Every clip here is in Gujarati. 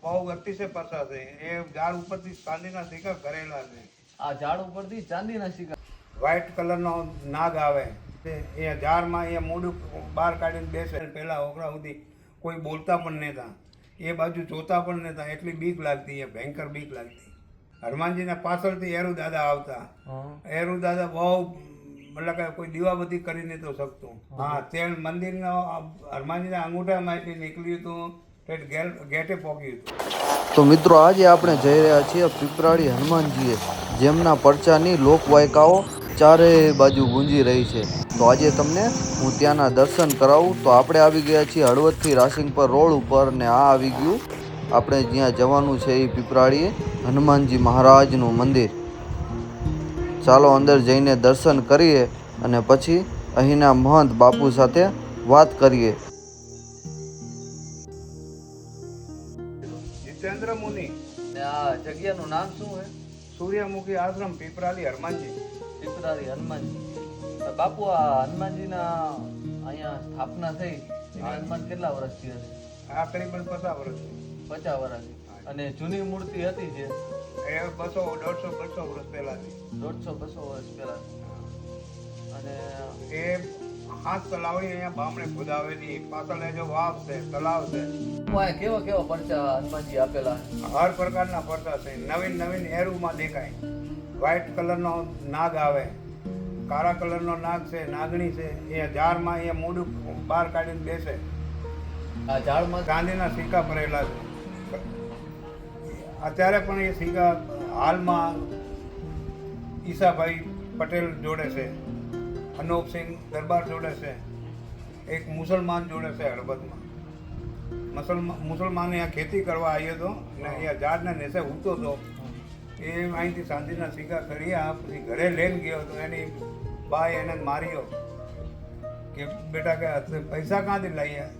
બહુ અતિશય પરસા છે. એ ઝાડ ઉપરથી ચાંદીના સિક્કા કરેલા છે. આ ઝાડ ઉપરથી ચાંદીના સિક્કા. વ્હાઈટ કલરનો નાગ આવે એ ઝાડમાં એ મોઢું બહાર કાઢીને બેસે. પહેલા ઓગળા સુધી કોઈ બોલતા પણ નહોતા, એ બાજુ જોતા પણ નહોતા. એટલી બીક લાગતી, એ ભયંકર બીક લાગતી. હનુમાનજીના પાછળથી એરુ દાદા આવતા. એરુ દાદા બહુ મતલબ કે કોઈ દીવાબત્તી કરી નતો શકતું. હા, તે મંદિરનો હનુમાનજીના અંગૂઠામાંથી નીકળ્યું હતું, ગેટે પહોંચ્યું હતું. તો મિત્રો આજે આપણે જઈ રહ્યા છીએ પીપરાળી હનુમાનજીએ, જેમના પરચાની લોકવાયકાઓ ચારે બાજુ ગુંજી રહી છે. તો આજે તમને હું ત્યાંના દર્શન કરાવું. તો આપણે આવી ગયા છીએ હળવદથી રાસિંગપર રોડ ઉપર, ને આ આવી ગયું આપણે જ્યાં જવાનું છે એ પીપરાળીએ હનુમાનજી મહારાજનું મંદિર. ચાલો અંદર જઈને દર્શન કરીએ અને પછી અહીંના મહંત બાપુ સાથે વાત કરીએ. જીતેન્દ્ર મુનિ. આ જગ્યાનું નામ શું છે? સૂર્યમુખી આશ્રમ, પીપરાળી હનુમાનજી. પીપરાળી હનુમાનજી. બાપુ, આ હનુમાનજીના અહીંયા સ્થાપના થઈ, હનુમાન કેટલા વર્ષથી હતી? આ કરીબન 50 વર્ષ. 50 વર્ષથી. અને જૂની મૂર્તિ હતી જે એ 200, 150, 200 વર્ષ પહેલાથી. 150-200 વર્ષ પહેલા. અને એ હાથ તલાવની અહીંયા બામણે ખોદાવેલી. પાછળ જો વાવ છે, તલાવ છે. કેવા કેવા પરચા હનુમાનજી આપેલા? હર પ્રકારના પરચા છે. નવીન નવીન એરુમાં દેખાય. વ્હાઈટ કલરનો નાગ આવે, કાળા કલરનો નાગ છે, નાગણી છે. એ ઝાડમાં એ મોઢું બહાર કાઢીને બેસે. આ ઝાડમાં ચાંદીના સિક્કા ભરેલા છે. અત્યારે પણ એ સિક્કા હાલમાં ઈસાભાઈ પટેલ જોડે છે, અનોપસિંહ દરબાર જોડે છે, એક મુસલમાન જોડે છે હળવદમાં. મુસલમાન અહીંયા ખેતી કરવા આવ્યો હતો ને અહીંયા ઝાડના નીચે ઉગતો હતો. એ અહીંથી ચાંદીના સિક્કા કર્યા, પછી ઘરે લઈને ગયો હતો. એની બાએ એને માર્યો કે બેટા કે પૈસા ક્યાંથી લાવ્યા?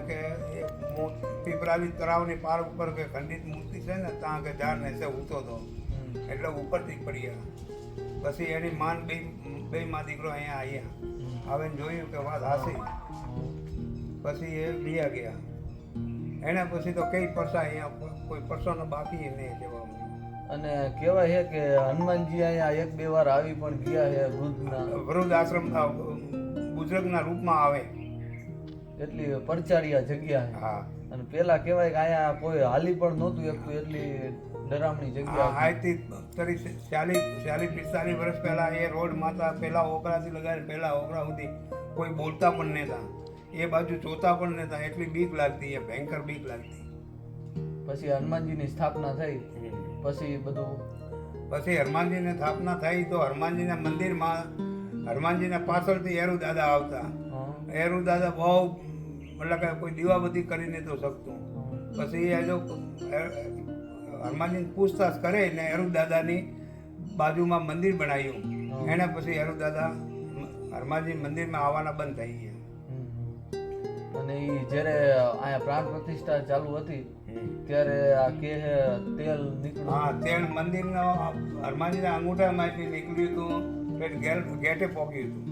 કે એ પીપરાળી તળાવની પાર ઉપર કે ખંડિત મૂર્તિ છે ને, ત્યાં કે ઝાડ નીચે ઉગતો હતો એટલે ઉપરથી પડ્યા. પછી એની માન બે માં દીકરો અહીંયા આવ્યા, આવીને જોયું કે વાત હાસી. પછી એ બીયા ગયા. એને પછી તો કઈ પરસા અહીંયા કોઈ પરસોનો બાકી નહીં જવાનું. અને કહેવાય છે કે હનુમાનજી અહીંયા 1-2 વાર આવી પણ ગયા છે વૃદ્ધ આશ્રમ બુજુર્ગના રૂપમાં આવે. એટલી પરચારિયા જગ્યા છે. હા. અને પેલા કહેવાય કે અહીંયા કોઈ હાલી પણ નહોતું એકતું, એટલી ડરામણી જગ્યા. આજથી 40-45 વર્ષ પહેલા એ રોડ માતા પેલા ઓકળાથી લગાડી પેલા ઓકળા સુધી કોઈ બોલતા પણ નહોતા, એ બાજુ જોતા પણ નહોતા. એટલી બીક લાગતી, એ ભયંકર બીક લાગતી. પછી હનુમાનજીની સ્થાપના થઈ, પછી બધું હનુમાનજીની સ્થાપના થઈ તો હનુમાનજીના મંદિરમાં હનુમાનજીના પાછળથી એરુ દાદા આવતા. એરુ દાદા બહુ મતલબ કે કોઈ દીવાબત્તી કરી નતો શકતું. પછી એ જો હનુમાનજીને પૂછતાછ કરે ને એરુ દાદાની બાજુમાં મંદિર બનાવ્યું. એને પછી એરુ દાદા હનુમાનજી મંદિરમાં આવવાના બંધ થઈ ગયા. અને એ જ્યારે અહીંયા પ્રાણ પ્રતિષ્ઠા ચાલુ હતી ત્યારે આ કે તેલ નીકળ્યું. હા, તેલ મંદિરનો હનુમાનજીના અંગૂઠામાંથી નીકળ્યું હતું, ગેટે પહોંચ્યું હતું.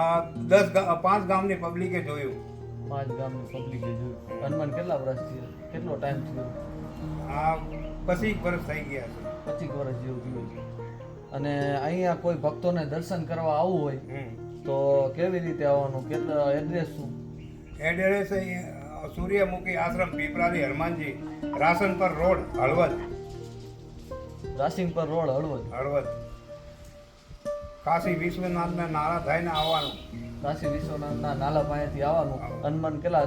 આ 5 ગામની પબ્લિકે જોયું. 5 ગામની પબ્લિકે જોયું. હનુમાન કેટલા વર્ષથી, કેટલો ટાઈમ થયો? આ 25 વર્ષ થઈ ગયા છે. 25 વર્ષ જેવું થયું છે. અને અહીંયા કોઈ ભક્તોને દર્શન કરવા આવવું હોય તો કેવી રીતે આવવાનું? કેટલા એડ્રેસ શું? એડ્રેસ સૂર્યમુખી આશ્રમ, પીપરાળી હનુમાનજી, રાસનપર રોડ, હળવદ. રાસિંગપર રોડ, હળવદ. કાશી વિશ્વનાથના નાળા થઈને આવવાનું. કાશી વિશ્વનાથના નાલા પાસેથી આવવાનું. હનુમાન કેટલા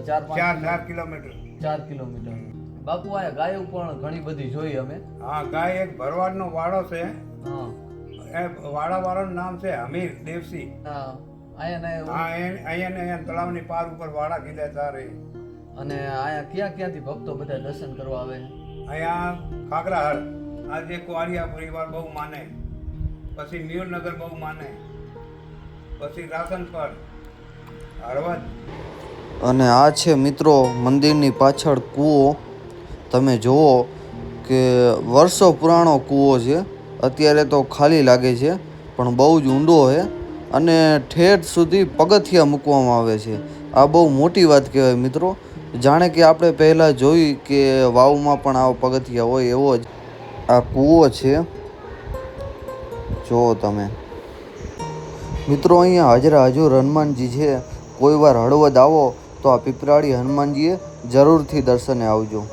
4 કિલોમીટર. 4 કિલોમીટર. બાપુ, આ ગાયો પણ ઘણી બધી જોઈ અમે. હા, ગાય એક ભરવાડનો વાડો છે. હા, એ વાડાવાળાનું નામ છે હમીર દેવસી. અહીંયા તળાવની પાર ઉપર વાડા કીધા તારે. અને અહીંયા ક્યાંથી ભક્તો બધા દર્શન કરવા આવે? અહીંયા ખાગરાહર, આજે કુવારિયા પરિવાર બહુ માને, પછી મ્યુરનગર બહુ માને, પછી રાસનપર, હળવદ. અને આ છે મિત્રો મંદિરની પાછળ કૂવો. તમે જુઓ કે વર્ષો પુરાણો કૂવો છે. અત્યારે તો ખાલી લાગે છે પણ બહુ જ ઊંડો છે અને ઠેઠ સુધી પગથિયા મૂકવામાં આવે છે. આ બહુ મોટી વાત કહેવાય મિત્રો. જાણે કે આપણે પહેલાં જોઈ કે વાવમાં પણ આવા પગથિયા હોય એવો જ આ કૂવો છે. જુઓ તમે મિત્રો, અહીંયા હાજરા હજુર હનુમાનજી છે. કોઈ વાર હળવદ આવો તો આ પીપરાળી હનુમાનજીએ જરૂરથી દર્શને આવજો.